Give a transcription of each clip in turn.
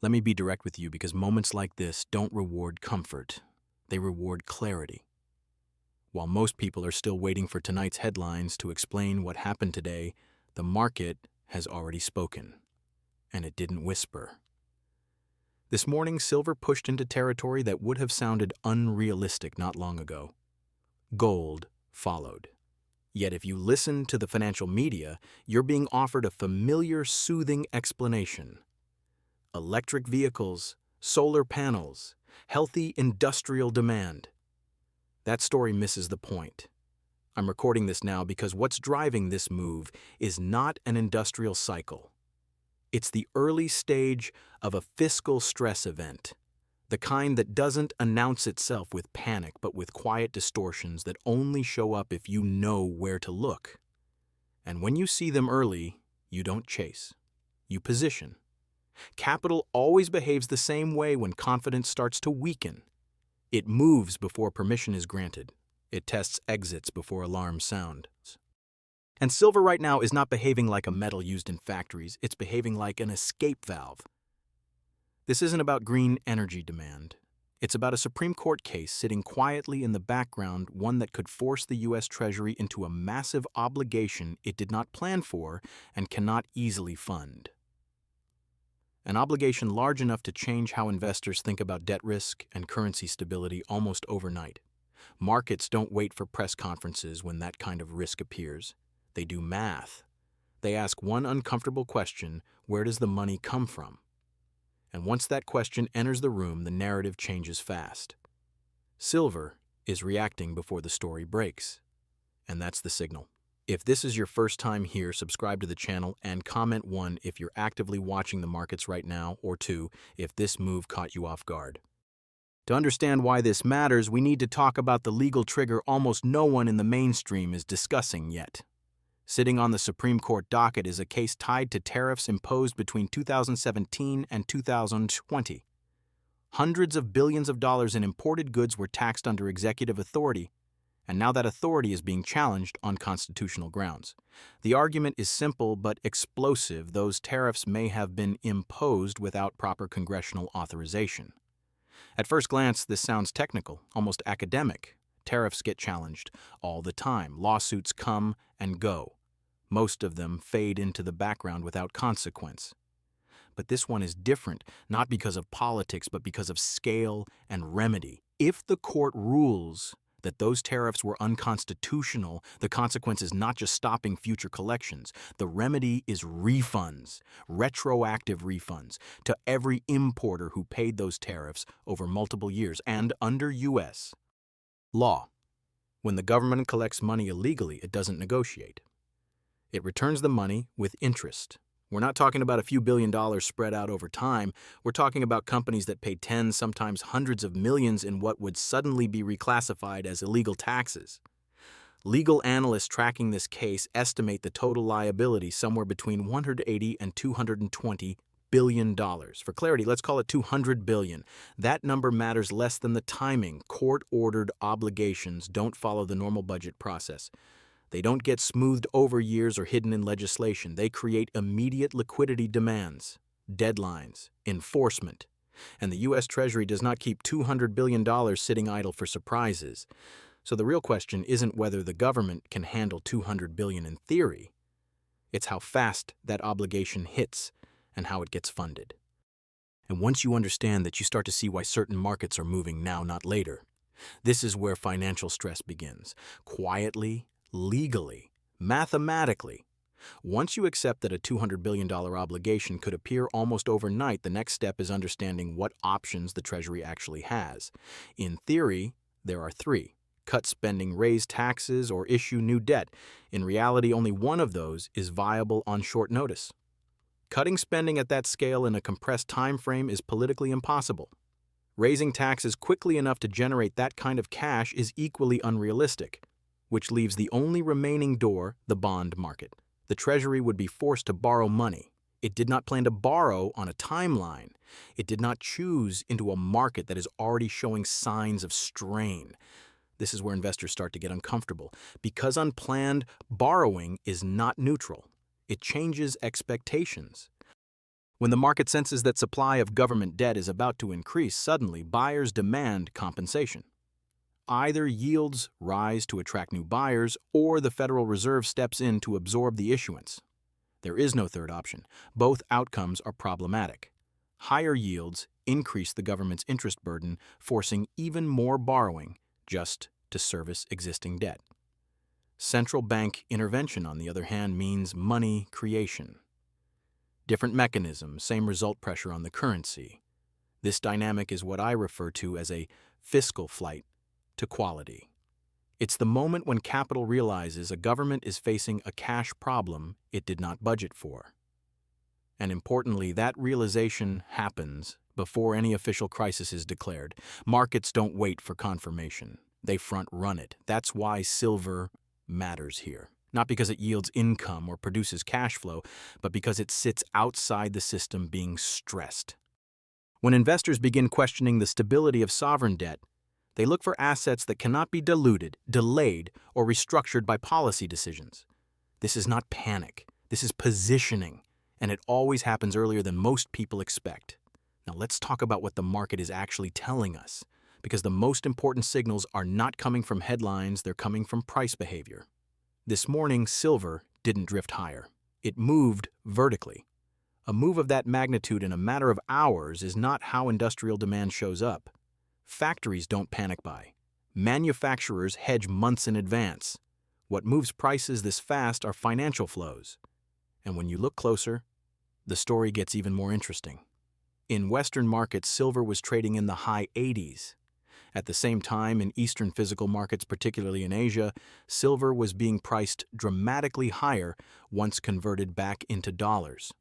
Let me be direct with you because moments like this don't reward comfort. They reward clarity. While most people are still waiting for tonight's headlines to explain what happened today, the market has already spoken. And it didn't whisper. This morning, silver pushed into territory that would have sounded unrealistic not long ago. Gold followed. Yet if you listen to the financial media, you're being offered a familiar, soothing explanation. Electric vehicles, solar panels, healthy industrial demand. That story misses the point. I'm recording this now because what's driving this move is not an industrial cycle. It's the early stage of a fiscal stress event, the kind that doesn't announce itself with panic but with quiet distortions that only show up if you know where to look. And when you see them early, you don't chase. You position. Capital always behaves the same way when confidence starts to weaken. It moves before permission is granted. It tests exits before alarms sound. And silver right now is not behaving like a metal used in factories. It's behaving like an escape valve. This isn't about green energy demand. It's about a Supreme Court case sitting quietly in the background, one that could force the U.S. Treasury into a massive obligation it did not plan for and cannot easily fund. An obligation large enough to change how investors think about debt risk and currency stability almost overnight. Markets don't wait for press conferences when that kind of risk appears. They do math. They ask one uncomfortable question: where does the money come from? And once that question enters the room, the narrative changes fast. Silver is reacting before the story breaks. And that's the signal. If this is your first time here, subscribe to the channel and comment 1 if you're actively watching the markets right now, or 2 if this move caught you off guard. To understand why this matters, we need to talk about the legal trigger almost no one in the mainstream is discussing yet. Sitting on the Supreme Court docket is a case tied to tariffs imposed between 2017 and 2020. Hundreds of billions of dollars in imported goods were taxed under executive authority, and now that authority is being challenged on constitutional grounds. The argument is simple but explosive. Those tariffs may have been imposed without proper congressional authorization. At first glance, this sounds technical, almost academic. Tariffs get challenged all the time. Lawsuits come and go. Most of them fade into the background without consequence. But this one is different, not because of politics, but because of scale and remedy. If the court rules that those tariffs were unconstitutional, the consequence is not just stopping future collections. The remedy is refunds, retroactive refunds, to every importer who paid those tariffs over multiple years and under U.S. law. When the government collects money illegally, it doesn't negotiate. It returns the money with interest. We're not talking about a few $billion spread out over time. We're talking about companies that pay tens, sometimes hundreds of millions in what would suddenly be reclassified as illegal taxes. Legal analysts tracking this case estimate the total liability somewhere between $180 and $220 billion. For clarity, let's call it $200 billion. That number matters less than the timing. Court-ordered obligations don't follow the normal budget process. They don't get smoothed over years or hidden in legislation. They create immediate liquidity demands, deadlines, enforcement. And the U.S. Treasury does not keep $200 billion sitting idle for surprises. So the real question isn't whether the government can handle $200 billion in theory. It's how fast that obligation hits and how it gets funded. And once you understand that, you start to see why certain markets are moving now, not later. This is where financial stress begins. Quietly, legally, mathematically. Once you accept that a $200 billion obligation could appear almost overnight, the next step is understanding what options the Treasury actually has. In theory, there are 3. Cut spending, raise taxes, or issue new debt. In reality, only one of those is viable on short notice. Cutting spending at that scale in a compressed time frame is politically impossible. Raising taxes quickly enough to generate that kind of cash is equally unrealistic, which leaves the only remaining door, the bond market. The Treasury would be forced to borrow money. It did not plan to borrow on a timeline. It did not choose into a market that is already showing signs of strain. This is where investors start to get uncomfortable, because unplanned borrowing is not neutral. It changes expectations. When the market senses that supply of government debt is about to increase, suddenly buyers demand compensation. Either yields rise to attract new buyers, or the Federal Reserve steps in to absorb the issuance. There is no third option. Both outcomes are problematic. Higher yields increase the government's interest burden, forcing even more borrowing just to service existing debt. Central bank intervention, on the other hand, means money creation. Different mechanism, same result: pressure on the currency. This dynamic is what I refer to as a fiscal flight to quality. It's the moment when capital realizes a government is facing a cash problem it did not budget for. And importantly, that realization happens before any official crisis is declared. Markets don't wait for confirmation. They front-run it. That's why silver matters here. Not because it yields income or produces cash flow, but because it sits outside the system being stressed. When investors begin questioning the stability of sovereign debt, they look for assets that cannot be diluted, delayed, or restructured by policy decisions. This is not panic. This is positioning, and it always happens earlier than most people expect. Now let's talk about what the market is actually telling us, because the most important signals are not coming from headlines, they're coming from price behavior. This morning, silver didn't drift higher. It moved vertically. A move of that magnitude in a matter of hours is not how industrial demand shows up. Factories don't panic buy. Manufacturers hedge months in advance. What moves prices this fast are financial flows. And when you look closer, the story gets even more interesting. In Western markets, silver was trading in the high 80s. At the same time, in Eastern physical markets, particularly in Asia, silver was being priced dramatically higher once converted back into dollars.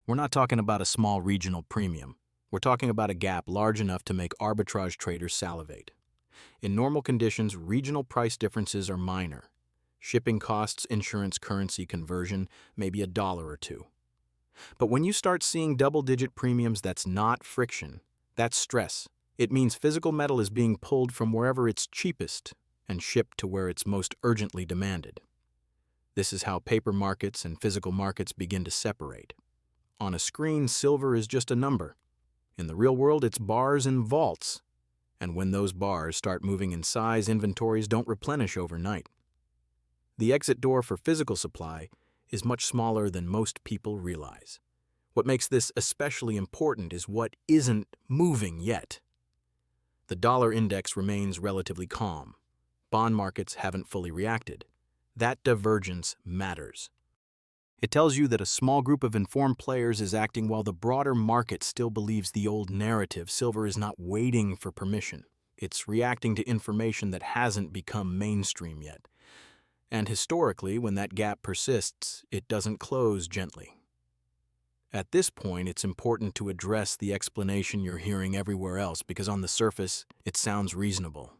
We're not talking about a small regional premium. We're talking about a gap large enough to make arbitrage traders salivate. In normal conditions, regional price differences are minor. Shipping costs, insurance, currency conversion, maybe $1 or $2. But when you start seeing double-digit premiums, that's not friction, that's stress. It means physical metal is being pulled from wherever it's cheapest and shipped to where it's most urgently demanded. This is how paper markets and physical markets begin to separate. On a screen, silver is just a number. In the real world, it's bars and vaults. And when those bars start moving in size, inventories don't replenish overnight. The exit door for physical supply is much smaller than most people realize. What makes this especially important is what isn't moving yet. The dollar index remains relatively calm. Bond markets haven't fully reacted. That divergence matters. It tells you that a small group of informed players is acting while the broader market still believes the old narrative. Silver is not waiting for permission. It's reacting to information that hasn't become mainstream yet. And historically, when that gap persists, it doesn't close gently. At this point, it's important to address the explanation you're hearing everywhere else, because on the surface, it sounds reasonable.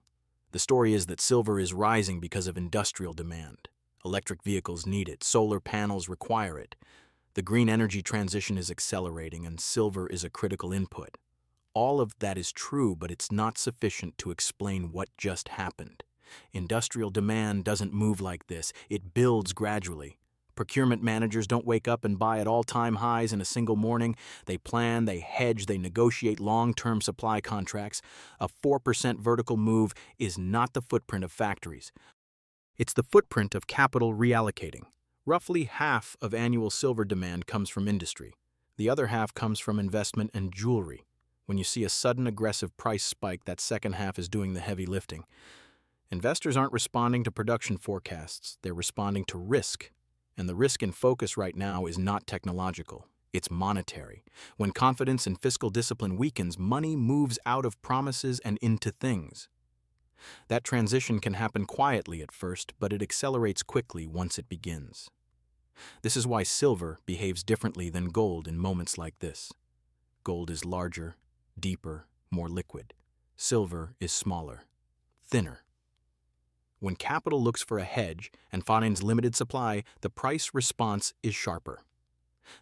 The story is that silver is rising because of industrial demand. Electric vehicles need it. Solar panels require it. The green energy transition is accelerating, and silver is a critical input. All of that is true, but it's not sufficient to explain what just happened. Industrial demand doesn't move like this. It builds gradually. Procurement managers don't wake up and buy at all-time highs in a single morning. They plan, they hedge, they negotiate long-term supply contracts. A 4% vertical move is not the footprint of factories. It's the footprint of capital reallocating. Roughly half of annual silver demand comes from industry. The other half comes from investment and jewelry. When you see a sudden aggressive price spike, that second half is doing the heavy lifting. Investors aren't responding to production forecasts. They're responding to risk. And the risk in focus right now is not technological. It's monetary. When confidence and fiscal discipline weakens, money moves out of promises and into things. That transition can happen quietly at first, but it accelerates quickly once it begins. This is why silver behaves differently than gold in moments like this. Gold is larger, deeper, more liquid. Silver is smaller, thinner. When capital looks for a hedge and finds limited supply, the price response is sharper.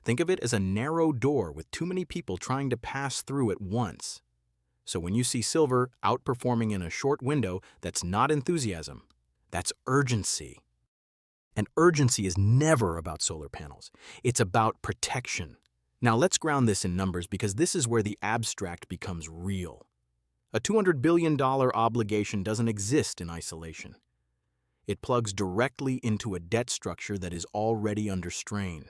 Think of it as a narrow door with too many people trying to pass through at once. So when you see silver outperforming in a short window, that's not enthusiasm, that's urgency. And urgency is never about solar panels. It's about protection. Now let's ground this in numbers because this is where the abstract becomes real. A $200 billion obligation doesn't exist in isolation. It plugs directly into a debt structure that is already under strain.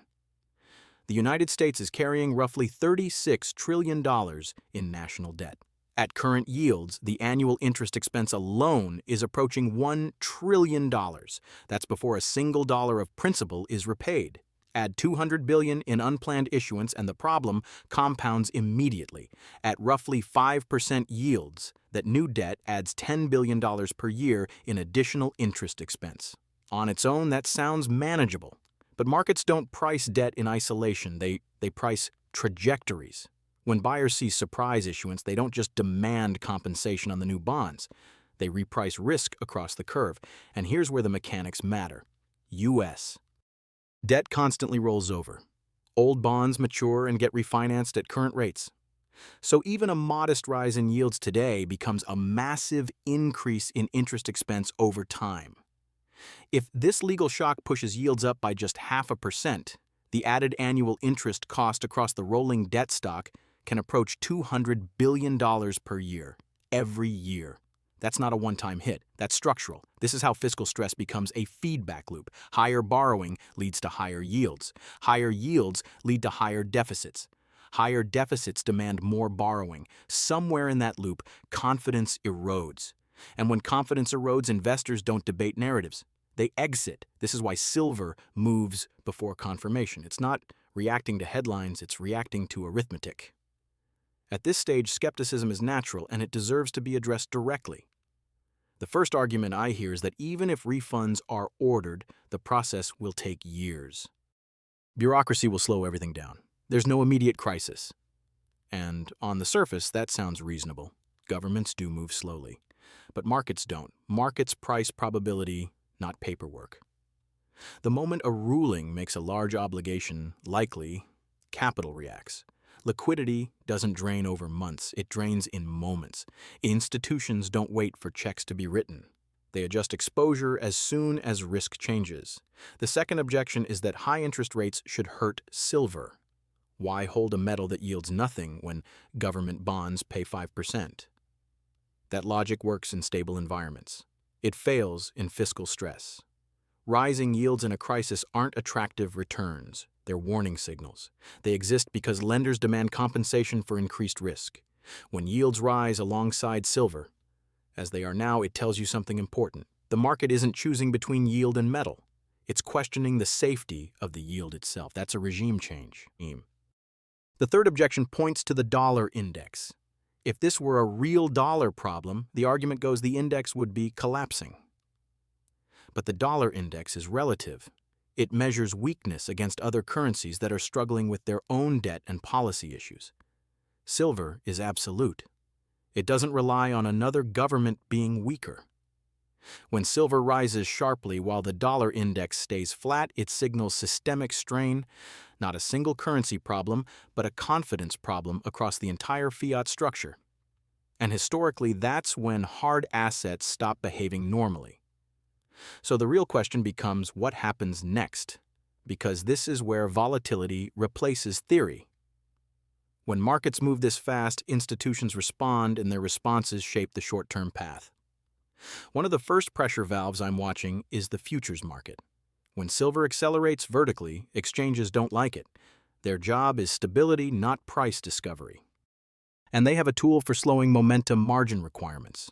The United States is carrying roughly $36 trillion in national debt. At current yields, the annual interest expense alone is approaching $1 trillion. That's before a single dollar of principal is repaid. Add $200 billion in unplanned issuance and the problem compounds immediately. At roughly 5% yields, that new debt adds $10 billion per year in additional interest expense. On its own, that sounds manageable. But markets don't price debt in isolation, they price trajectories. When buyers see surprise issuance, they don't just demand compensation on the new bonds. They reprice risk across the curve. And here's where the mechanics matter. U.S. Debt constantly rolls over. Old bonds mature and get refinanced at current rates. So even a modest rise in yields today becomes a massive increase in interest expense over time. If this legal shock pushes yields up by just 0.5%, the added annual interest cost across the rolling debt stock can approach $200 billion per year, every year. That's not a one-time hit. That's structural. This is how fiscal stress becomes a feedback loop. Higher borrowing leads to higher yields. Higher yields lead to higher deficits. Higher deficits demand more borrowing. Somewhere in that loop, confidence erodes. And when confidence erodes, investors don't debate narratives. They exit. This is why silver moves before confirmation. It's not reacting to headlines, it's reacting to arithmetic. At this stage, skepticism is natural and it deserves to be addressed directly. The first argument I hear is that even if refunds are ordered, the process will take years. Bureaucracy will slow everything down. There's no immediate crisis. And on the surface, that sounds reasonable. Governments do move slowly. But markets don't. Markets price probability, not paperwork. The moment a ruling makes a large obligation likely, capital reacts. Liquidity doesn't drain over months, it drains in moments. Institutions don't wait for checks to be written. They adjust exposure as soon as risk changes. The second objection is that high interest rates should hurt silver. Why hold a metal that yields nothing when government bonds pay 5%? That logic works in stable environments. It fails in fiscal stress. Rising yields in a crisis aren't attractive returns. They're warning signals. They exist because lenders demand compensation for increased risk. When yields rise alongside silver, as they are now, it tells you something important. The market isn't choosing between yield and metal. It's questioning the safety of the yield itself. That's a regime change. The third objection points to the dollar index. If this were a real dollar problem, the argument goes the index would be collapsing. But the dollar index is relative. It measures weakness against other currencies that are struggling with their own debt and policy issues. Silver is absolute. It doesn't rely on another government being weaker. When silver rises sharply while the dollar index stays flat, it signals systemic strain, not a single currency problem, but a confidence problem across the entire fiat structure. And historically, that's when hard assets stop behaving normally. So the real question becomes what happens next, because this is where volatility replaces theory. When markets move this fast, institutions respond and their responses shape the short-term path. One of the first pressure valves I'm watching is the futures market. When silver accelerates vertically, exchanges don't like it. Their job is stability, not price discovery. And they have a tool for slowing momentum margin requirements.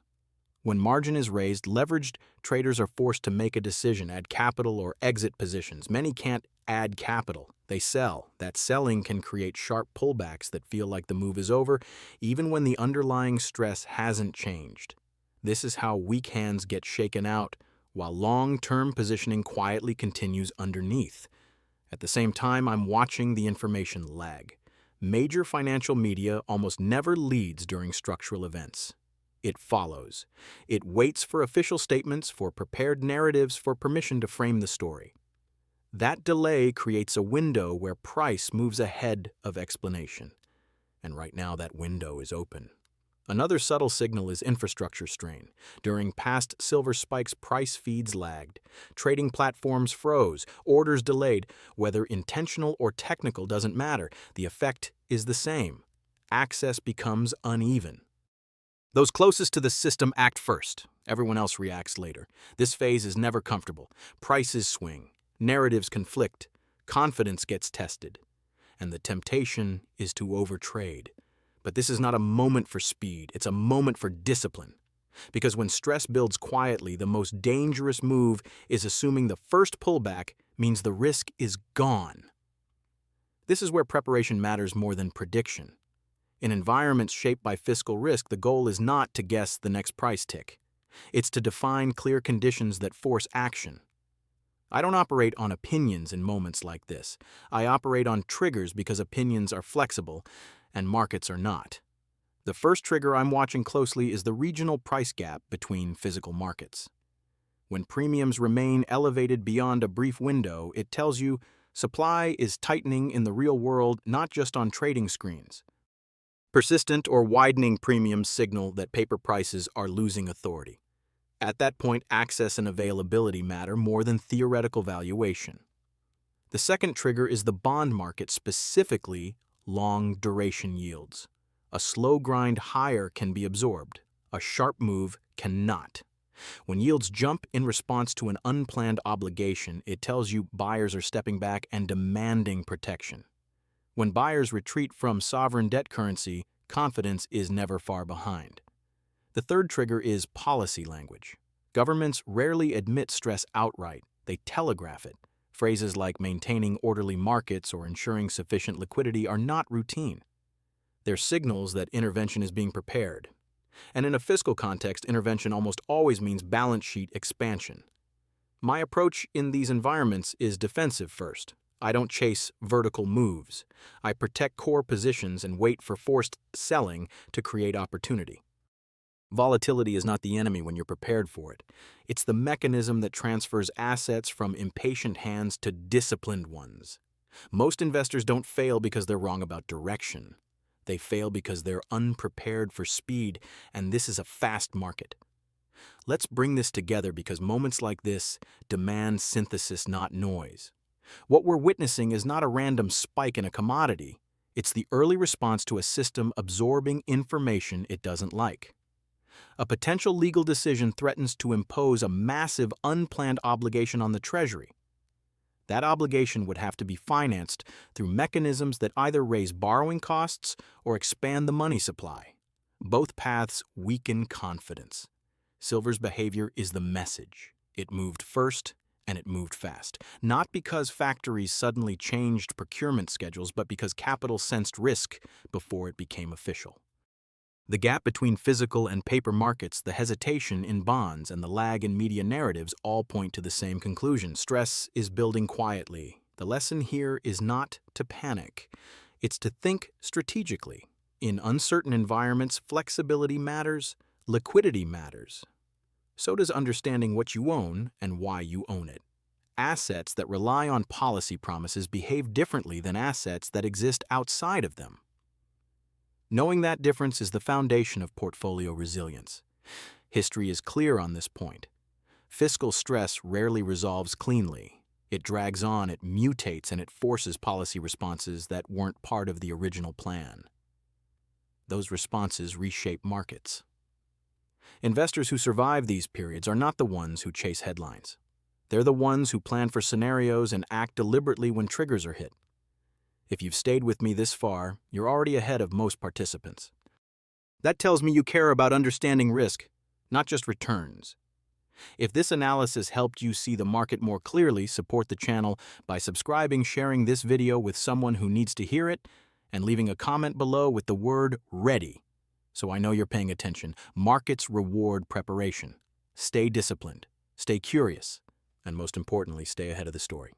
When margin is raised, leveraged traders are forced to make a decision, add capital or exit positions. Many can't add capital. They sell. That selling can create sharp pullbacks that feel like the move is over, even when the underlying stress hasn't changed. This is how weak hands get shaken out, while long-term positioning quietly continues underneath. At the same time, I'm watching the information lag. Major financial media almost never leads during structural events. It follows. It waits for official statements, for prepared narratives, for permission to frame the story. That delay creates a window where price moves ahead of explanation. And right now that window is open. Another subtle signal is infrastructure strain. During past silver spikes, price feeds lagged. Trading platforms froze, orders delayed. Whether intentional or technical doesn't matter. The effect is the same. Access becomes uneven. Those closest to the system act first. Everyone else reacts later. This phase is never comfortable. Prices swing. Narratives conflict. Confidence gets tested. And the temptation is to overtrade. But this is not a moment for speed. It's a moment for discipline. Because when stress builds quietly, the most dangerous move is assuming the first pullback means the risk is gone. This is where preparation matters more than prediction. In environments shaped by fiscal risk, the goal is not to guess the next price tick. It's to define clear conditions that force action. I don't operate on opinions in moments like this. I operate on triggers because opinions are flexible and markets are not. The first trigger I'm watching closely is the regional price gap between physical markets. When premiums remain elevated beyond a brief window, it tells you supply is tightening in the real world, not just on trading screens. Persistent or widening premiums signal that paper prices are losing authority. At that point, access and availability matter more than theoretical valuation. The second trigger is the bond market, specifically long-duration yields. A slow grind higher can be absorbed. A sharp move cannot. When yields jump in response to an unplanned obligation, it tells you buyers are stepping back and demanding protection. When buyers retreat from sovereign debt currency, confidence is never far behind. The third trigger is policy language. Governments rarely admit stress outright. They telegraph it. Phrases like maintaining orderly markets or ensuring sufficient liquidity are not routine. They're signals that intervention is being prepared. And in a fiscal context, intervention almost always means balance sheet expansion. My approach in these environments is defensive first. I don't chase vertical moves. I protect core positions and wait for forced selling to create opportunity. Volatility is not the enemy when you're prepared for it. It's the mechanism that transfers assets from impatient hands to disciplined ones. Most investors don't fail because they're wrong about direction. They fail because they're unprepared for speed, and this is a fast market. Let's bring this together because moments like this demand synthesis, not noise. What we're witnessing is not a random spike in a commodity. It's the early response to a system absorbing information it doesn't like. A potential legal decision threatens to impose a massive unplanned obligation on the Treasury. That obligation would have to be financed through mechanisms that either raise borrowing costs or expand the money supply. Both paths weaken confidence. Silver's behavior is the message. It moved first, and it moved fast. Not because factories suddenly changed procurement schedules, but because capital sensed risk before it became official. The gap between physical and paper markets, the hesitation in bonds, and the lag in media narratives all point to the same conclusion. Stress is building quietly. The lesson here is not to panic. It's to think strategically. In uncertain environments, flexibility matters, liquidity matters. So does understanding what you own and why you own it. Assets that rely on policy promises behave differently than assets that exist outside of them. Knowing that difference is the foundation of portfolio resilience. History is clear on this point. Fiscal stress rarely resolves cleanly. It drags on, it mutates, and it forces policy responses that weren't part of the original plan. Those responses reshape markets. Investors who survive these periods are not the ones who chase headlines. They're the ones who plan for scenarios and act deliberately when triggers are hit. If you've stayed with me this far, you're already ahead of most participants. That tells me you care about understanding risk, not just returns. If this analysis helped you see the market more clearly, support the channel by subscribing, sharing this video with someone who needs to hear it, and leaving a comment below with the word READY. So I know you're paying attention. Markets reward preparation. Stay disciplined, stay curious, and most importantly, stay ahead of the story.